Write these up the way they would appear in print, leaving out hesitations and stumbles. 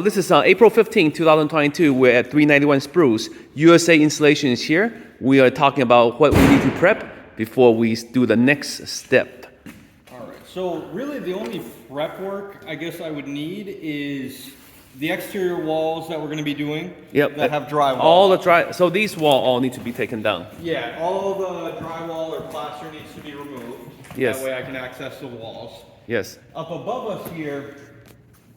This is April 15, 2022. We're at 391 Spruce. USA installation is here. We are talking about what we need to prep before we do the next step. All right, so really the only prep work I guess I would need is the exterior walls that we're going to be doing that have drywall. All the so these walls all need to be taken down. Yeah, all the drywall or plaster needs to be removed. Yes. That way I can access the walls. Yes. Up above us here,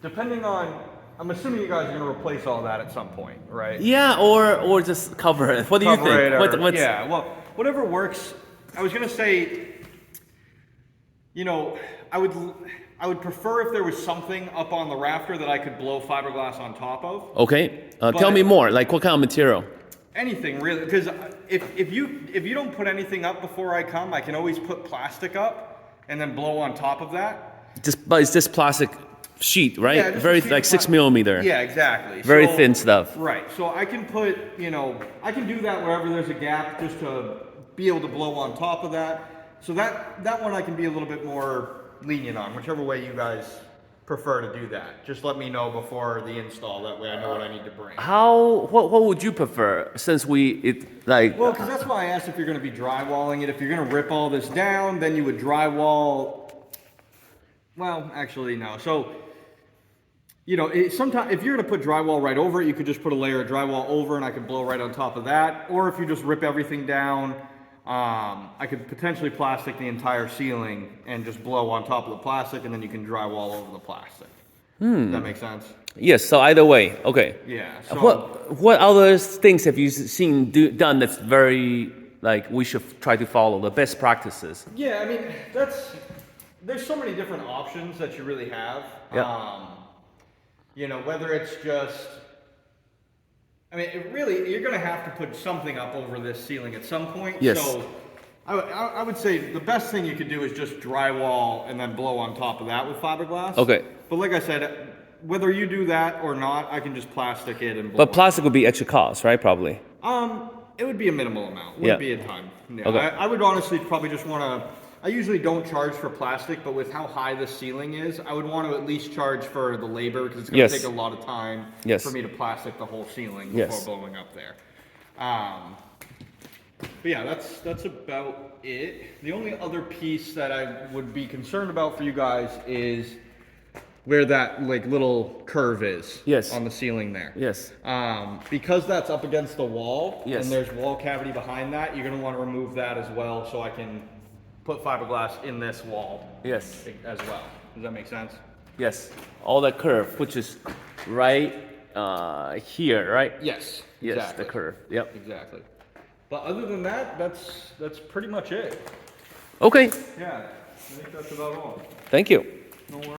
depending on, I'm assuming you guys are going to replace all that at some point, right? Yeah, or just cover it. What do you think? Yeah, well, whatever works. I was going to say, you know, I would prefer if there was something up on the rafter that I could blow fiberglass on top of. Okay. Tell me more. Like what kind of material? Anything really, because if you don't put anything up before I come, I can always put plastic up and then blow on top of that. But it's just plastic sheet, right? Yeah, very like 6 millimeter. Yeah, exactly. Very thin stuff. Right. So I can put, I can do that wherever there's a gap, just to be able to blow on top of that. So that one I can be a little bit more lenient on, whichever way you guys prefer to do that. Just let me know before the install. That way I know what I need to bring. What would you prefer? Since well, because that's why I asked if you're going to be drywalling it. If you're going to rip all this down, then you would drywall. Well, actually no. So sometimes if you're going to put drywall right over it, you could just put a layer of drywall over, and I could blow right on top of that. Or if you just rip everything down, I could potentially plastic the entire ceiling and just blow on top of the plastic, and then you can drywall over the plastic. Does that make sense? Yes. So either way, okay. Yeah. So what other things have you seen done that's very we should try to follow the best practices? Yeah, I mean there's so many different options that you really have. Yeah. Whether it's just, you're going to have to put something up over this ceiling at some point. Yes. So I would say the best thing you could do is just drywall and then blow on top of that with fiberglass. Okay. But like I said, whether you do that or not, I can just plastic it and blow. But plastic would be extra cost, right? Probably. It would be a minimal amount. It wouldn't be a ton. Yeah. Okay. I would honestly probably just want to. I usually don't charge for plastic, but with how high the ceiling is, I would want to at least charge for the labor, because it's going to take a lot of time for me to plastic the whole ceiling before blowing up there. But yeah, that's about it. The only other piece that I would be concerned about for you guys is where that little curve is on the ceiling there. Yes. Because that's up against the wall, and there's wall cavity behind that, you're going to want to remove that as well, so I can put fiberglass in this wall as well. Does that make sense? Yes. All that curve, which is right here, right? Yes. Yes, Exactly. the curve. Yep. Exactly. But other than that, that's pretty much it. Okay. Yeah. I think that's about all. Thank you. No worries.